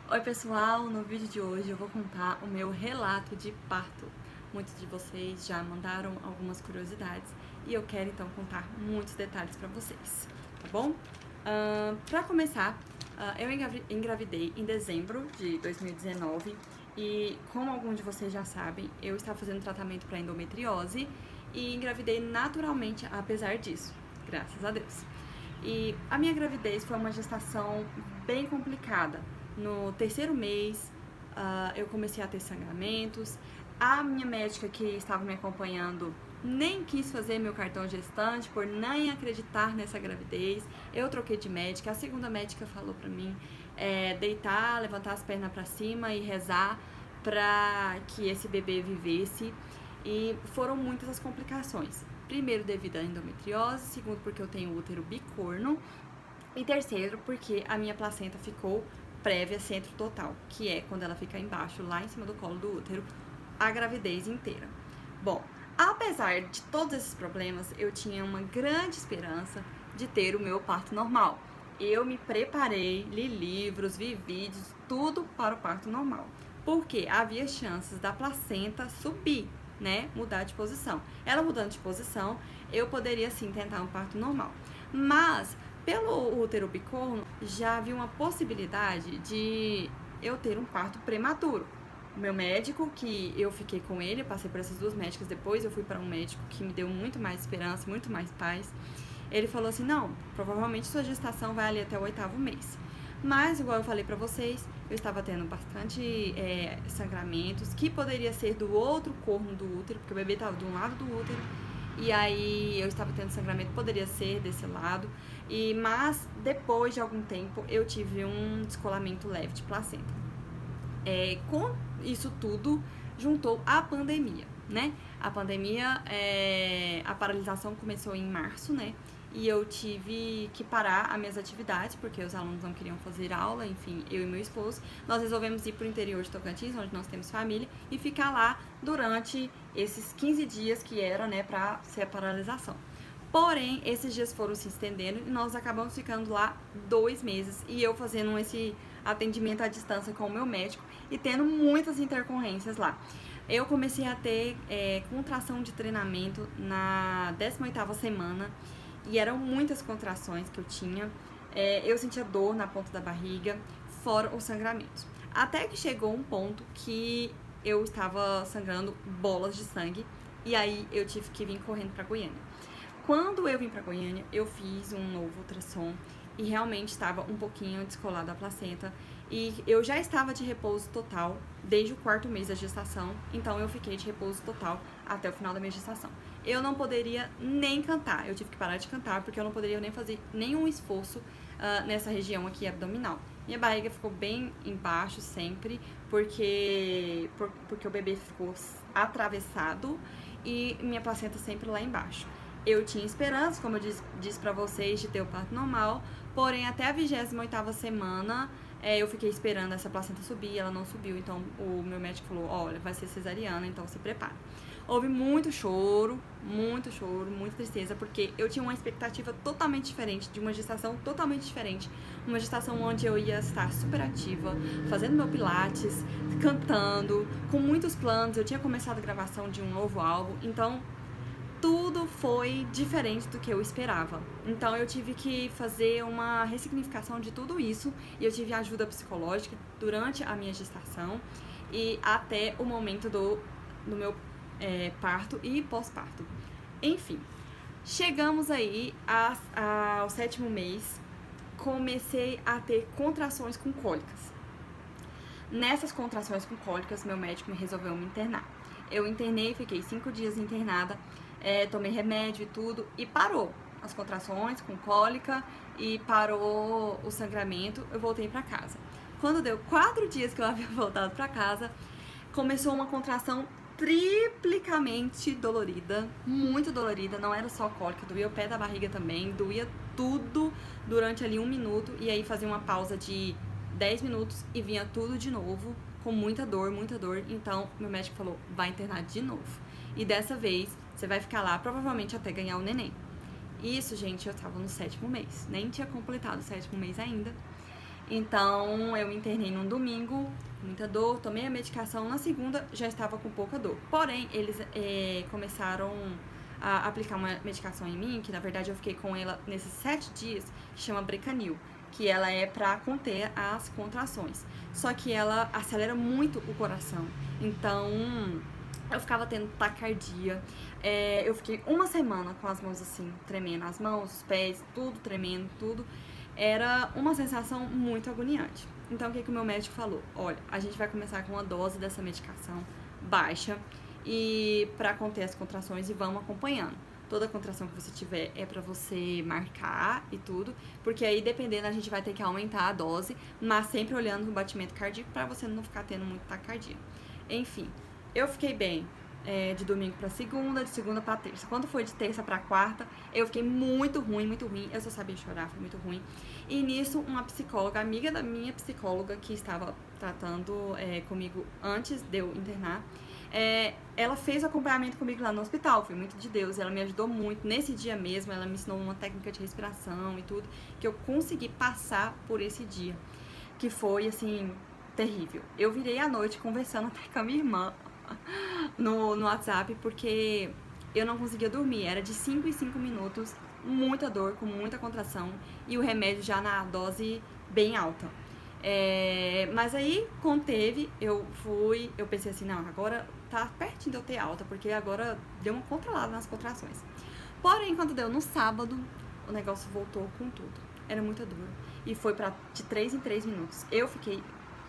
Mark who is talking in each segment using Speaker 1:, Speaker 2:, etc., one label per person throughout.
Speaker 1: Oi pessoal, no vídeo de hoje eu vou contar o meu relato de parto. Muitos de vocês já mandaram algumas curiosidades e eu quero então contar muitos detalhes pra vocês, tá bom? Pra começar, eu engravidei em dezembro de 2019 e, como alguns de vocês já sabem, eu estava fazendo tratamento para endometriose e engravidei naturalmente apesar disso, graças a Deus. E a minha gravidez foi uma gestação bem complicada. No terceiro mês, eu comecei a ter sangramentos. A minha médica que estava me acompanhando nem quis fazer meu cartão gestante por nem acreditar nessa gravidez. Eu troquei de médica. A segunda médica falou pra mim deitar, levantar as pernas pra cima e rezar pra que esse bebê vivesse. E foram muitas as complicações. Primeiro, devido à endometriose. Segundo, porque eu tenho útero bicorno. E terceiro, porque a minha placenta ficou prévia centro total, que é quando ela fica embaixo, lá em cima do colo do útero, a gravidez inteira. Bom, apesar de todos esses problemas, eu tinha uma grande esperança de ter o meu parto normal. Eu me preparei, li livros, vi vídeos, tudo para o parto normal. Porque havia chances da placenta subir, né? Mudar de posição. Ela mudando de posição, eu poderia sim tentar um parto normal. Mas pelo útero bicorno, já havia uma possibilidade de eu ter um parto prematuro. O meu médico, que eu fiquei com ele, eu passei por essas duas médicas depois, eu fui para um médico que me deu muito mais esperança, muito mais paz. Ele falou assim, não, provavelmente sua gestação vai ali até o 8º mês. Mas, igual eu falei pra vocês, eu estava tendo bastante sangramentos, que poderia ser do outro corno do útero, porque o bebê estava de um lado do útero, e aí eu estava tendo sangramento, poderia ser desse lado, mas depois de algum tempo eu tive um descolamento leve de placenta. Com isso tudo, juntou a pandemia, né? A pandemia, a paralisação começou em março, né? E eu tive que parar as minhas atividades, porque os alunos não queriam fazer aula, enfim, eu e meu esposo. Nós resolvemos ir para o interior de Tocantins, onde nós temos família, e ficar lá durante esses 15 dias que era, né, para ser a paralisação. Porém, esses dias foram se estendendo e nós acabamos ficando lá 2 meses. E eu fazendo esse atendimento à distância com o meu médico e tendo muitas intercorrências lá. Eu comecei a ter contração de treinamento na 18ª semana e eram muitas contrações que eu tinha. Eu sentia dor na ponta da barriga, fora os sangramentos. Até que chegou um ponto que eu estava sangrando bolas de sangue e aí eu tive que vir correndo para Goiânia. Quando eu vim para Goiânia, eu fiz um novo ultrassom e realmente estava um pouquinho descolada a placenta e eu já estava de repouso total desde o 4º mês da gestação, então eu fiquei de repouso total até o final da minha gestação. Eu não poderia nem cantar, eu tive que parar de cantar porque eu não poderia nem fazer nenhum esforço nessa região aqui abdominal. Minha barriga ficou bem embaixo sempre, porque o bebê ficou atravessado e minha placenta sempre lá embaixo. Eu tinha esperança, como eu disse pra vocês, de ter o parto normal, porém até a 28ª semana eu fiquei esperando essa placenta subir, ela não subiu, então o meu médico falou, olha, vai ser cesariana, então se prepara. Houve muito choro, muita tristeza, porque eu tinha uma expectativa totalmente diferente, de uma gestação totalmente diferente, uma gestação onde eu ia estar super ativa, fazendo meu pilates, cantando, com muitos planos, eu tinha começado a gravação de um novo álbum, então tudo foi diferente do que eu esperava. Então eu tive que fazer uma ressignificação de tudo isso e eu tive ajuda psicológica durante a minha gestação e até o momento do meu parto e pós-parto. Enfim, chegamos aí ao 7º mês, comecei a ter contrações com cólicas. Nessas contrações com cólicas, meu médico me resolveu me internar. Eu internei, fiquei 5 dias internada, tomei remédio e tudo, e parou as contrações com cólica e parou o sangramento, eu voltei pra casa. Quando deu 4 dias que eu havia voltado pra casa, começou uma contração triplicamente dolorida, muito dolorida, não era só cólica, doía o pé da barriga também, doía tudo durante ali 1 minuto, e aí fazia uma pausa de 10 minutos e vinha tudo de novo, com muita dor, então meu médico falou, vai internar de novo. E dessa vez, você vai ficar lá provavelmente até ganhar o neném. Isso, gente, eu tava no 7º mês, nem tinha completado o 7º mês ainda. Então eu me internei num domingo, muita dor, tomei a medicação, na segunda já estava com pouca dor. Porém, eles começaram a aplicar uma medicação em mim, que na verdade eu fiquei com ela nesses 7 dias, que chama Brecanil, que ela é pra conter as contrações. Só que ela acelera muito o coração. Então eu ficava tendo taquicardia. Eu fiquei uma semana com as mãos assim, tremendo. As mãos, os pés, tudo tremendo, tudo. Era uma sensação muito agoniante. Então, o que o meu médico falou? Olha, a gente vai começar com uma dose dessa medicação baixa e para conter as contrações e vamos acompanhando. Toda contração que você tiver é para você marcar e tudo, porque aí dependendo a gente vai ter que aumentar a dose, mas sempre olhando o batimento cardíaco para você não ficar tendo muito taquicardia. Enfim, eu fiquei bem de domingo pra segunda, de segunda pra terça. Quando foi de terça pra quarta, eu fiquei muito ruim, eu só sabia chorar, foi muito ruim. E nisso, uma psicóloga, amiga da minha psicóloga, que estava tratando comigo antes de eu internar, ela fez acompanhamento comigo lá no hospital, foi muito de Deus, ela me ajudou muito. Nesse dia mesmo, ela me ensinou uma técnica de respiração e tudo, que eu consegui passar por esse dia, que foi, assim, terrível. Eu virei à noite conversando até com a minha irmã no WhatsApp, porque eu não conseguia dormir, era de 5 em 5 minutos, muita dor, com muita contração, e o remédio já na dose bem alta. Mas aí conteve, eu pensei assim, não, agora tá pertinho de eu ter alta, porque agora deu uma controlada nas contrações. Porém, quando deu no sábado, o negócio voltou com tudo. Era muita dor. E foi de 3 em 3 minutos.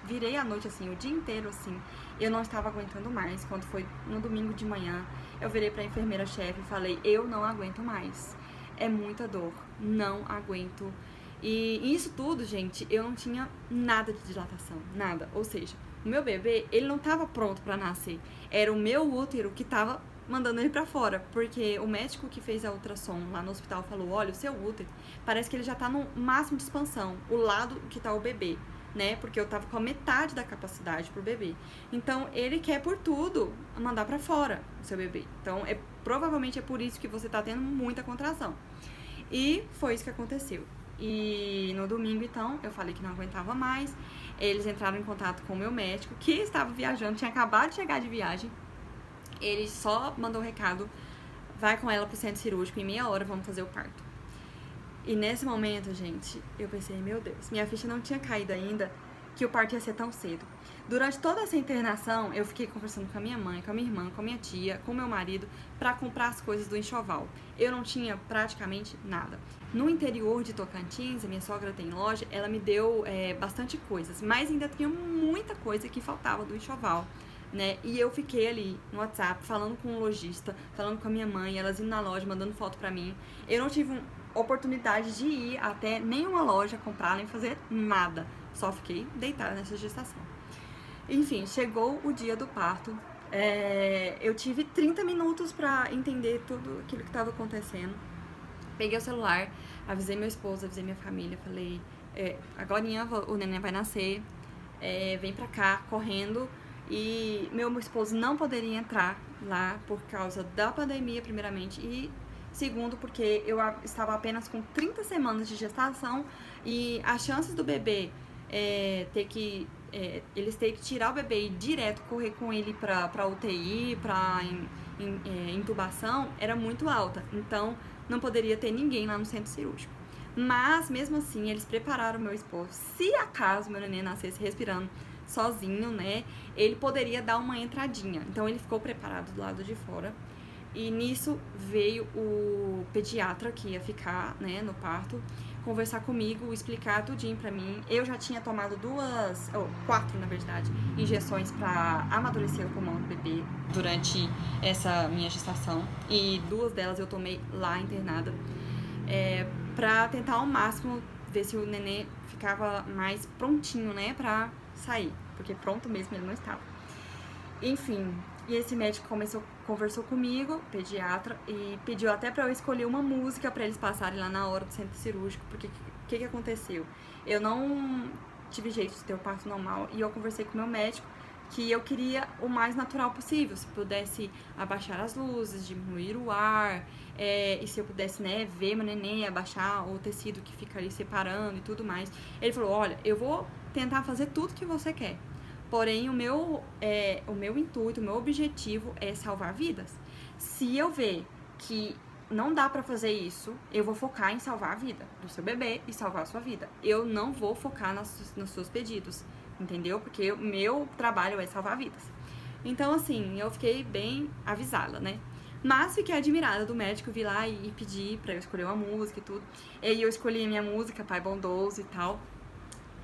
Speaker 1: Virei à noite assim, o dia inteiro assim, eu não estava aguentando mais. Quando foi no domingo de manhã, eu virei pra enfermeira-chefe e falei, eu não aguento mais. É muita dor, não aguento. E isso tudo, gente, eu não tinha nada de dilatação, nada. Ou seja, o meu bebê, ele não estava pronto pra nascer. Era o meu útero que estava mandando ele pra fora, porque o médico que fez a ultrassom lá no hospital falou, olha, o seu útero, parece que ele já tá no máximo de expansão, o lado que tá o bebê, né, porque eu tava com a metade da capacidade pro bebê. Então, ele quer por tudo mandar pra fora o seu bebê. Então, provavelmente é por isso que você tá tendo muita contração. E foi isso que aconteceu. E no domingo, então, eu falei que não aguentava mais. Eles entraram em contato com o meu médico, que estava viajando, tinha acabado de chegar de viagem. Ele só mandou o recado, vai com ela pro centro cirúrgico, em meia hora vamos fazer o parto. E nesse momento, gente, eu pensei, meu Deus, minha ficha não tinha caído ainda, que o parto ia ser tão cedo. Durante toda essa internação, eu fiquei conversando com a minha mãe, com a minha irmã, com a minha tia, com o meu marido, pra comprar as coisas do enxoval. Eu não tinha praticamente nada. No interior de Tocantins, a minha sogra tem loja, ela me deu bastante coisas, mas ainda tinha muita coisa que faltava do enxoval, né? E eu fiquei ali no WhatsApp, falando com o lojista, falando com a minha mãe, elas indo na loja, mandando foto pra mim. Eu não tive oportunidade de ir até nenhuma loja comprar, nem fazer nada. Só fiquei deitada nessa gestação. Enfim, chegou o dia do parto. Eu tive 30 minutos pra entender tudo aquilo que estava acontecendo. Peguei o celular, avisei meu esposo, avisei minha família, falei, agorinha o neném vai nascer, vem pra cá, correndo. E meu esposo não poderia entrar lá por causa da pandemia, primeiramente, e segundo, porque eu estava apenas com 30 semanas de gestação e as chances do bebê eles terem que tirar o bebê e direto correr com ele pra UTI, pra intubação, era muito alta. Então, não poderia ter ninguém lá no centro cirúrgico. Mas, mesmo assim, eles prepararam o meu esposo. Se acaso meu neném nascesse respirando sozinho, né, ele poderia dar uma entradinha. Então, ele ficou preparado do lado de fora. E nisso veio o pediatra que ia ficar, né, no parto, conversar comigo, explicar tudinho pra mim. Eu já tinha tomado 4, na verdade, injeções pra amadurecer o pulmão do bebê durante essa minha gestação. E 2 delas eu tomei lá internada, pra tentar ao máximo ver se o nenê ficava mais prontinho, né, pra sair. Porque pronto mesmo ele não estava. Enfim, e esse médico conversou comigo, pediatra, e pediu até pra eu escolher uma música pra eles passarem lá na hora do centro cirúrgico, porque o que aconteceu? Eu não tive jeito de ter o parto normal, e eu conversei com o meu médico, que eu queria o mais natural possível, se pudesse abaixar as luzes, diminuir o ar, e se eu pudesse, né, ver meu neném, abaixar o tecido que fica ali separando e tudo mais. Ele falou, olha, eu vou tentar fazer tudo que você quer, porém o meu intuito, o meu objetivo é salvar vidas. Se eu ver que não dá pra fazer isso, eu vou focar em salvar a vida do seu bebê e salvar a sua vida. Eu não vou focar nos seus pedidos, entendeu? Porque o meu trabalho é salvar vidas. Então, assim, eu fiquei bem avisada, né? Mas fiquei admirada do médico, vi lá e pedi pra eu escolher uma música e tudo. E aí eu escolhi a minha música, Pai Bondoso e tal.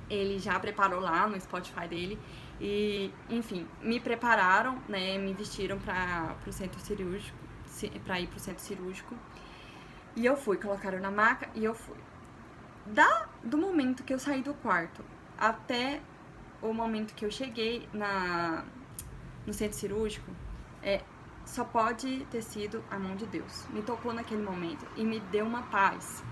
Speaker 1: Ele já preparou lá no Spotify dele. E, enfim, me prepararam, né? Me vestiram pro centro cirúrgico, pra ir pro centro cirúrgico. E eu fui, colocaram na maca e eu fui. Do momento que eu saí do quarto até o momento que eu cheguei no centro cirúrgico, só pode ter sido a mão de Deus. Me tocou naquele momento e me deu uma paz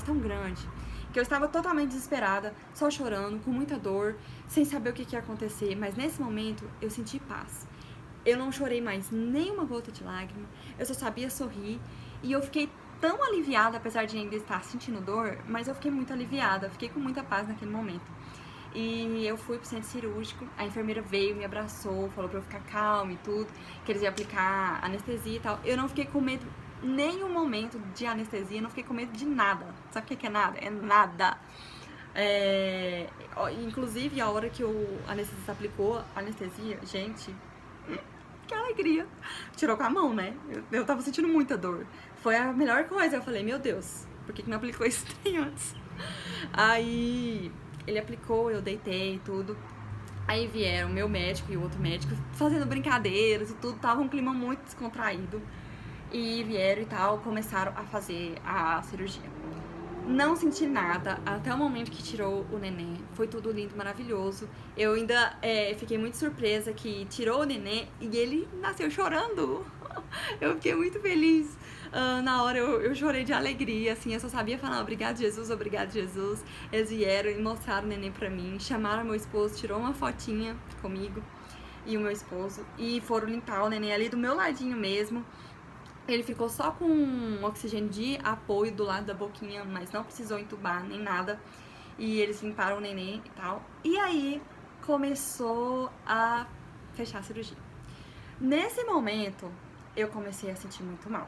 Speaker 1: tão grande, que eu estava totalmente desesperada, só chorando, com muita dor, sem saber o que ia acontecer, mas nesse momento eu senti paz. Eu não chorei mais nem uma gota de lágrima, eu só sabia sorrir, e eu fiquei tão aliviada, apesar de ainda estar sentindo dor, mas eu fiquei muito aliviada, fiquei com muita paz naquele momento. E eu fui pro centro cirúrgico, a enfermeira veio, me abraçou, falou pra eu ficar calma e tudo, que eles iam aplicar anestesia e tal. Eu não fiquei com medo nenhum momento de anestesia, não fiquei com medo de nada. Sabe o que é nada? É nada. Inclusive, a hora que o anestesista aplicou a anestesia, gente, que alegria. Tirou com a mão, né? Eu tava sentindo muita dor. Foi a melhor coisa. Eu falei, meu Deus, por que não aplicou isso antes? Aí ele aplicou, eu deitei e tudo. Aí vieram o meu médico e o outro médico fazendo brincadeiras e tudo. Tava um clima muito descontraído. E vieram e tal, começaram a fazer a cirurgia. Não senti nada até o momento que tirou o neném. Foi tudo lindo, maravilhoso. Eu ainda fiquei muito surpresa que tirou o neném e ele nasceu chorando. Eu fiquei muito feliz. Na hora eu chorei de alegria, assim, eu só sabia falar obrigado Jesus, obrigado Jesus. Eles vieram e mostraram o neném pra mim, chamaram meu esposo, tirou uma fotinha comigo e o meu esposo e foram limpar o neném ali do meu ladinho mesmo. Ele ficou só com um oxigênio de apoio do lado da boquinha, mas não precisou entubar nem nada. E eles limparam o neném e tal. E aí começou a fechar a cirurgia. Nesse momento, eu comecei a sentir muito mal.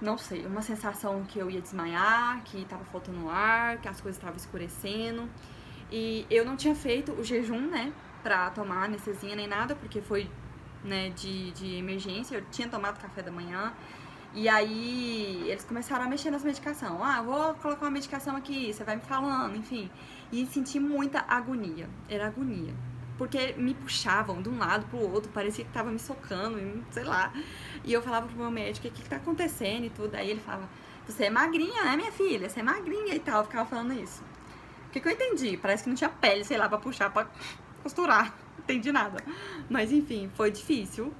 Speaker 1: Não sei, uma sensação que eu ia desmaiar, que tava faltando ar, que as coisas estavam escurecendo. E eu não tinha feito o jejum, né, pra tomar anestesia nem nada, porque foi, né, de emergência. Eu tinha tomado café da manhã. E aí eles começaram a mexer nas medicações. Vou colocar uma medicação aqui, você vai me falando, enfim. E senti muita agonia, era agonia. Porque me puxavam de um lado pro outro, parecia que tava me socando, sei lá. E eu falava pro meu médico, o que tá acontecendo e tudo. Aí ele falava, você é magrinha, né, minha filha? Você é magrinha e tal. Eu ficava falando isso. O que eu entendi? Parece que não tinha pele, sei lá, pra puxar, pra costurar. Não entendi nada. Mas enfim, foi difícil.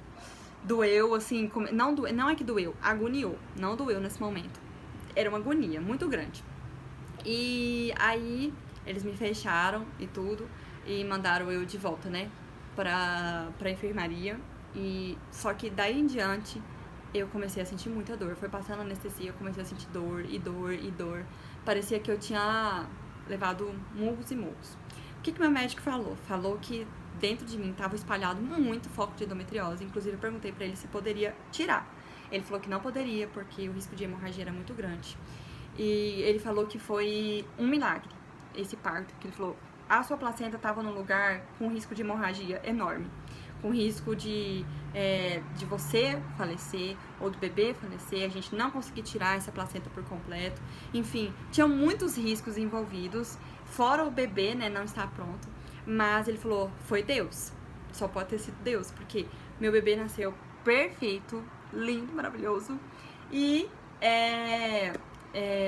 Speaker 1: Doeu, assim, não é que doeu, agoniou. Não doeu nesse momento. Era uma agonia muito grande. E aí eles me fecharam e tudo. E mandaram eu de volta, né, pra enfermaria. E só que daí em diante eu comecei a sentir muita dor. Foi passando a anestesia, eu comecei a sentir dor e dor e dor. Parecia que eu tinha levado murros e murros. O que meu médico falou? Falou que dentro de mim estava espalhado muito foco de endometriose. Inclusive eu perguntei pra ele se poderia tirar. Ele falou que não poderia porque o risco de hemorragia era muito grande. E ele falou que foi um milagre esse parto, que ele falou, a sua placenta estava num lugar com risco de hemorragia enorme, com risco de você falecer ou do bebê falecer, a gente não conseguir tirar essa placenta por completo. Enfim, tinham muitos riscos envolvidos, fora o bebê, né, não estar pronto. Mas ele falou, foi Deus, só pode ter sido Deus, porque meu bebê nasceu perfeito, lindo, maravilhoso. E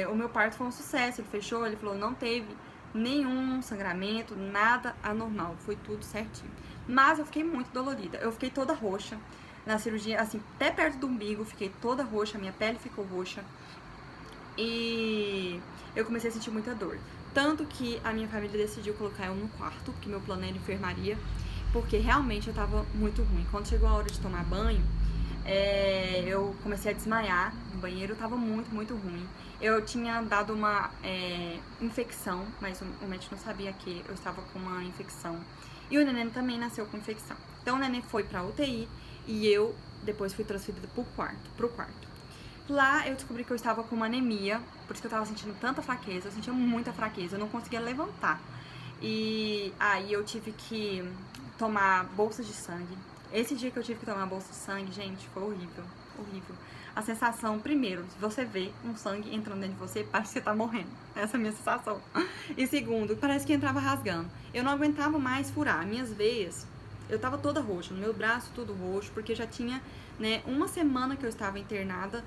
Speaker 1: o meu parto foi um sucesso, ele fechou, ele falou, não teve nenhum sangramento, nada anormal, foi tudo certinho. Mas eu fiquei muito dolorida, eu fiquei toda roxa na cirurgia, assim, até perto do umbigo, fiquei toda roxa, minha pele ficou roxa. E eu comecei a sentir muita dor. Tanto que a minha família decidiu colocar eu no quarto, porque meu plano era enfermaria. porque realmente eu tava muito ruim. Quando chegou a hora de tomar banho, eu comecei a desmaiar no banheiro, tava muito, muito ruim. Eu tinha dado uma infecção, mas o médico não sabia que eu estava com uma infecção. E o neném também nasceu com infecção. Então o neném foi pra UTI e eu depois fui transferida pro quarto. Lá eu descobri que eu estava com uma anemia, por isso que eu tava sentindo tanta fraqueza, eu sentia muita fraqueza, eu não conseguia levantar. E aí eu tive que tomar bolsas de sangue. Esse dia que eu tive que tomar bolsa de sangue, gente, foi horrível, horrível. A sensação, primeiro, se você vê um sangue entrando dentro de você, parece que você tá morrendo. Essa é a minha sensação. E segundo, parece que entrava rasgando. Eu não aguentava mais furar. Minhas veias, eu tava toda roxa, no meu braço tudo roxo, porque já tinha, né, uma semana que eu estava internada,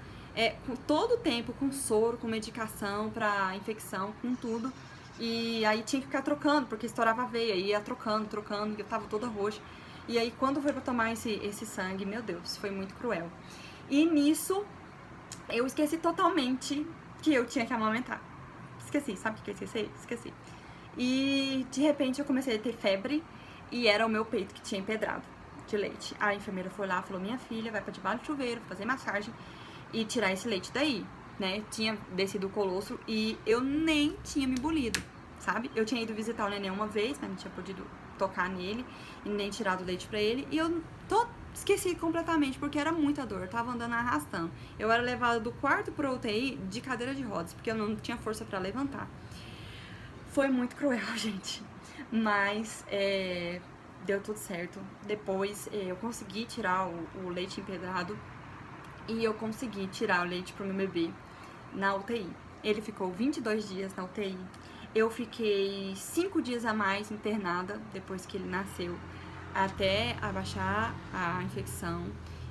Speaker 1: com todo o tempo com soro, com medicação pra infecção, com tudo. E aí tinha que ficar trocando, porque estourava a veia, ia trocando, e eu tava toda roxa. E aí quando foi pra tomar esse sangue, meu Deus, foi muito cruel. E nisso, eu esqueci totalmente que eu tinha que amamentar. Esqueci, sabe o que eu esqueci? Esqueci. E de repente eu comecei a ter febre e era o meu peito que tinha empedrado de leite. A enfermeira foi lá e falou, minha filha, vai pra debaixo do chuveiro, fazer massagem e tirar esse leite daí, né? Tinha descido o colosso e eu nem tinha me bolido, sabe? Eu tinha ido visitar o neném uma vez, mas não tinha podido tocar nele e nem tirar o leite pra ele. E eu esqueci completamente, porque era muita dor, eu tava andando arrastando. Eu era levada do quarto pro UTI de cadeira de rodas, porque eu não tinha força pra levantar. Foi muito cruel, gente. Mas deu tudo certo. Depois eu consegui tirar o leite empedrado e eu consegui tirar o leite pro meu bebê na UTI. Ele ficou 22 dias na UTI. Eu fiquei 5 dias a mais internada depois que ele nasceu, até abaixar a infecção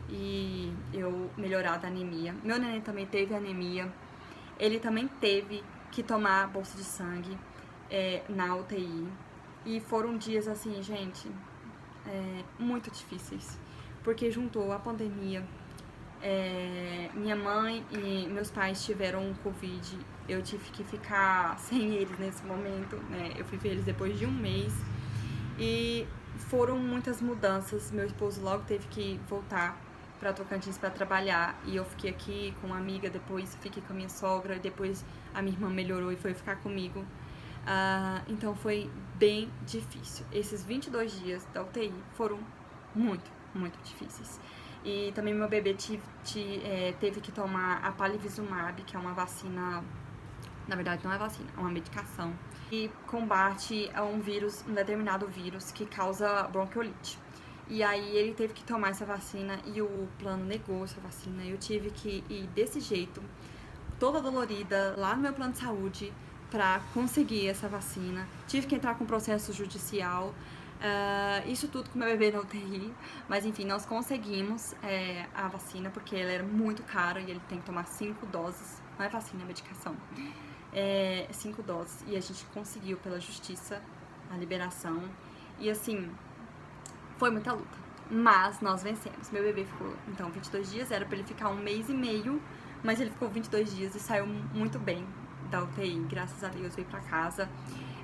Speaker 1: e eu melhorar da anemia. Meu neném também teve anemia. Ele também teve que tomar bolsa de sangue na UTI. E foram dias assim, gente, muito difíceis, porque juntou a pandemia, minha mãe e meus pais tiveram Covid, eu tive que ficar sem eles nesse momento, né? Eu fui ver eles depois de um mês e foram muitas mudanças. Meu esposo logo teve que voltar pra Tocantins pra trabalhar e eu fiquei aqui com uma amiga, depois fiquei com a minha sogra, depois a minha irmã melhorou e foi ficar comigo. Então foi bem difícil. Esses 22 dias da UTI foram muito, muito difíceis. E também meu bebê teve que tomar a palivizumab, que é uma vacina, na verdade não é vacina, é uma medicação, que combate um determinado vírus que causa bronquiolite. E aí ele teve que tomar essa vacina e o plano negou essa vacina. Eu tive que ir desse jeito, toda dolorida, lá no meu plano de saúde, pra conseguir essa vacina. Tive que entrar com processo judicial. Isso tudo com meu bebê na UTI, mas enfim, nós conseguimos a vacina, porque ela era muito cara e ele tem que tomar 5 doses, não é vacina, é medicação, 5 doses, e a gente conseguiu pela justiça a liberação, e assim, foi muita luta, mas nós vencemos. Meu bebê ficou, então, 22 dias, era pra ele ficar 1 mês e meio, mas ele ficou 22 dias e saiu muito bem da UTI, graças a Deus, veio pra casa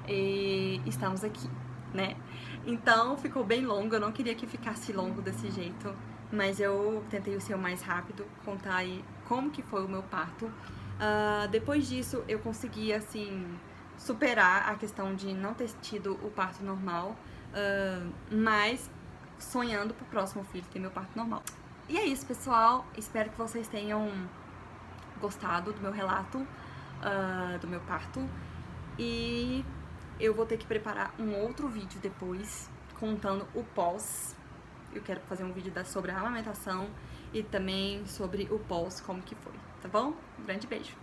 Speaker 1: e estamos aqui, né? Então ficou bem longo, eu não queria que ficasse longo desse jeito, mas eu tentei ser o mais rápido, contar aí como que foi o meu parto. Depois disso eu consegui, assim, superar a questão de não ter tido o parto normal, mas sonhando pro próximo filho ter meu parto normal. E é isso, pessoal, espero que vocês tenham gostado do meu relato, do meu parto, e eu vou ter que preparar um outro vídeo depois, contando o pós. Eu quero fazer um vídeo sobre a amamentação e também sobre o pós, como que foi, tá bom? Um grande beijo!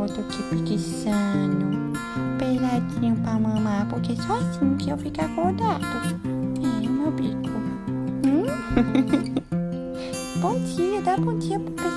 Speaker 2: eu tô aqui preguiçando. Peladinho pra mamar, porque só assim que eu fico acordado. É, meu bico. Bom dia, dá bom dia pro pessoal.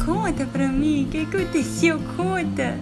Speaker 2: Conta pra mim, o que aconteceu? Conta!